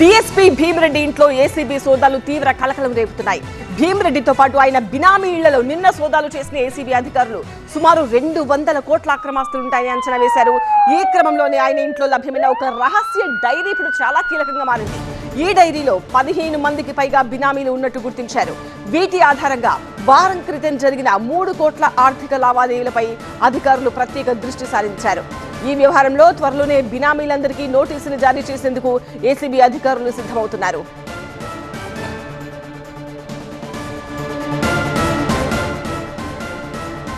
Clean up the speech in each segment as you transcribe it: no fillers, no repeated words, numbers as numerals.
DSP Bhimireddy ఇంట్లో ACB సోదాలు తీవ్ర కలకలం రేపుతున్నాయి. భీమిరెడ్డితో పాటు ఆయన బినామీ ఇళ్లలో నిన్న సోదాలు చేసిన ఏసీబీ అధికారులు సుమారు 200 కోట్ల అక్రమాస్తులుంటాయని అంచనా వేశారు. ఈ క్రమంలోనే ఆయన ఇంట్లో లభ్యమైన ఒక రహస్య డైరీ ఇప్పుడు చాలా కీలకంగా మారింది. ఈ డైరీలో 15 మందికి పైగా బినామీలు ఉన్నట్టు గుర్తించారు. వీటి ఆధారంగా వారం క్రితం జరిగిన 3 కోట్ల ఆర్థిక లావాదేవీలపై అధికారులు ప్రత్యేక దృష్టి సారించారు. ఈ వ్యవహారంలో త్వరలోనే బినామీలందరికీ నోటీసులు జారీ చేసేందుకు ఏసీబీ అధికారులు సిద్ధమవుతున్నారు.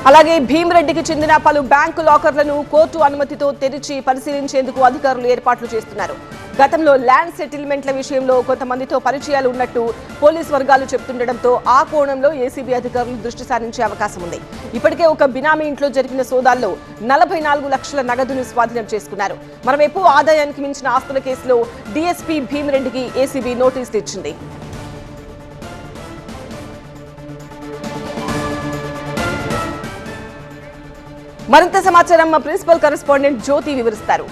అలాగే భీమిరెడ్డికి చెందిన పలు బ్యాంకు లాకర్లను కోర్టు అనుమతితో తెరిచి పరిశీలించేందుకు అధికారులు ఏర్పాట్లు చేస్తున్నారు. గతంలో ల్యాండ్ సెటిల్మెంట్ల విషయంలో కొంతమందితో పరిచయాలు ఉన్నట్టు పోలీసు వర్గాలు చెబుతుండటంతో ఆ కోణంలో ఏసీబీ అధికారులు దృష్టి సారించే అవకాశం ఉంది. ఇప్పటికే ఒక బినామీ ఇంట్లో జరిగిన సోదాల్లో 44 లక్షల నగదును స్వాధీనం చేసుకున్నారు. మరోవైపు ఆదాయానికి మించిన ఆస్తుల కేసులో డీఎస్పీ భీమిరెడ్డికి ఏసీబీ నోటీసులు ఇచ్చింది. మరింత సమాచారం మా ప్రిన్సిపల్ కరెస్పాండెంట్ జ్యోతి వివరిస్తారు.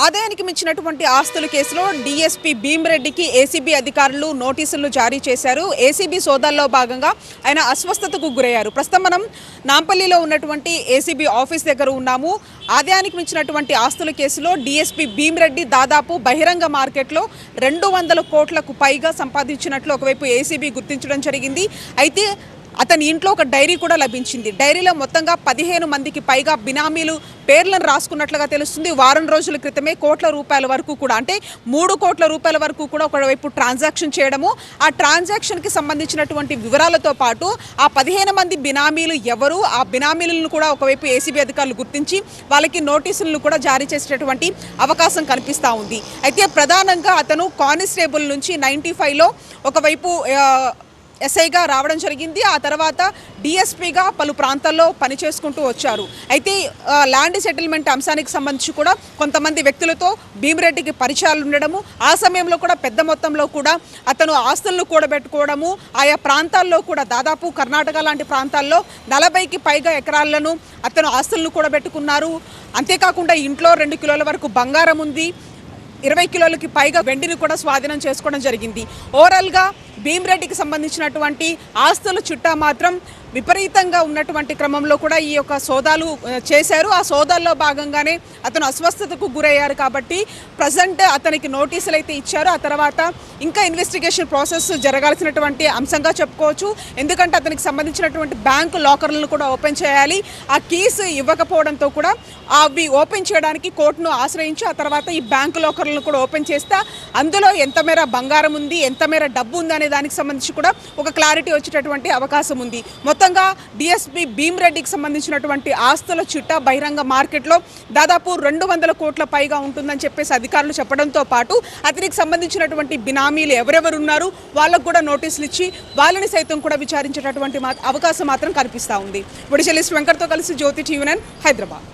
ఆదాయానికి మించినటువంటి ఆస్తుల కేసులో డీఎస్పీ భీమిరెడ్డికి ఏసీబీ అధికారులు నోటీసులు జారీ చేశారు. ఏసీబీ సోదాల్లో భాగంగా ఆయన అస్వస్థతకు గురయ్యారు. ప్రస్తుతం మనం నాంపల్లిలో ఉన్నటువంటి ఏసీబీ ఆఫీస్ దగ్గర ఉన్నాము. ఆదాయానికి మించినటువంటి ఆస్తుల కేసులో డీఎస్పీ భీమిరెడ్డి దాదాపు బహిరంగ మార్కెట్లో 200 కోట్లకు పైగా సంపాదించినట్లు ఒకవైపు ఏసీబీ గుర్తించడం జరిగింది. అయితే అతని ఇంట్లో ఒక డైరీ కూడా లభించింది. డైరీలో మొత్తంగా 15 మందికి పైగా బినామీలు పేర్లను రాసుకున్నట్లుగా తెలుస్తుంది. వారం రోజుల క్రితమే కోట్ల రూపాయల వరకు కూడా, అంటే 3 కోట్ల రూపాయల వరకు కూడా ఒకవైపు ట్రాన్సాక్షన్ చేయడము, ఆ ట్రాన్సాక్షన్కి సంబంధించినటువంటి వివరాలతో పాటు ఆ 15 మంది బినామీలు ఎవరు, ఆ బినామీలను కూడా ఒకవైపు ఏసీబీ అధికారులు గుర్తించి వాళ్ళకి నోటీసులను కూడా జారీ చేసేటటువంటి అవకాశం కనిపిస్తూ ఉంది. అయితే ప్రధానంగా అతను కానిస్టేబుల్ నుంచి 95లో ఒకవైపు ఎస్ఐగా రావడం జరిగింది. ఆ తర్వాత డిఎస్పీగా పలు ప్రాంతాల్లో పనిచేసుకుంటూ వచ్చారు. అయితే ల్యాండ్ సెటిల్మెంట్ అంశానికి సంబంధించి కూడా కొంతమంది వ్యక్తులతో భీమిరెడ్డికి పరిచయాలు ఉండడము, ఆ సమయంలో కూడా పెద్ద మొత్తంలో కూడా అతను ఆస్తులను కూడబెట్టుకోవడము, ఆయా ప్రాంతాల్లో కూడా దాదాపు కర్ణాటక లాంటి ప్రాంతాల్లో 40కి పైగా ఎకరాలను అతను ఆస్తులను కూడబెట్టుకున్నారు. అంతేకాకుండా ఇంట్లో 2 కిలోల వరకు బంగారం ఉంది, 20 కిలోలకి పైగా వెండిని కూడా స్వాధీనం చేసుకోవడం జరిగింది. ఓవరాల్గా భీమిరెడ్డికి సంబంధించినటువంటి ఆస్తుల చిట్టా మాత్రం విపరీతంగా ఉన్నటువంటి క్రమంలో కూడా ఈ యొక్క సోదాలు చేశారు. ఆ సోదాల్లో భాగంగానే అతను అస్వస్థతకు గురయ్యారు కాబట్టి ప్రజెంట్ అతనికి నోటీసులు అయితే ఇచ్చారు. ఆ తర్వాత ఇంకా ఇన్వెస్టిగేషన్ ప్రాసెస్ జరగాల్సినటువంటి అంశంగా చెప్పుకోవచ్చు. ఎందుకంటే అతనికి సంబంధించినటువంటి బ్యాంకు లాకర్లను కూడా ఓపెన్ చేయాలి. ఆ కీస్ ఇవ్వకపోవడంతో కూడా అవి ఓపెన్ చేయడానికి కోర్టును ఆశ్రయించి ఆ తర్వాత ఈ బ్యాంకు లాకర్లను కూడా ఓపెన్ చేస్తే అందులో ఎంత మేర బంగారం ఉంది, ఎంత మేర డబ్బు ఉంది అనే దానికి సంబంధించి కూడా ఒక క్లారిటీ వచ్చేటటువంటి అవకాశం ఉంది. మొత్తంగా డీఎస్పీ భీమిరెడ్డికి సంబంధించినటువంటి ఆస్తుల చిట్టా బహిరంగ మార్కెట్లో దాదాపు 200 కోట్ల పైగా ఉంటుందని చెప్పేసి అధికారులు చెప్పడంతో పాటు అతనికి సంబంధించినటువంటి బినామీలు ఎవరెవరు ఉన్నారు వాళ్ళకు కూడా నోటీసులు ఇచ్చి వాళ్ళని సైతం కూడా విచారించేటటువంటి అవకాశం మాత్రం కనిపిస్తూ ఉంది. ఇప్పుడు జర్నలిస్ట్ వెంకట్తో కలిసి జ్యోతి టీవీ9 హైదరాబాద్.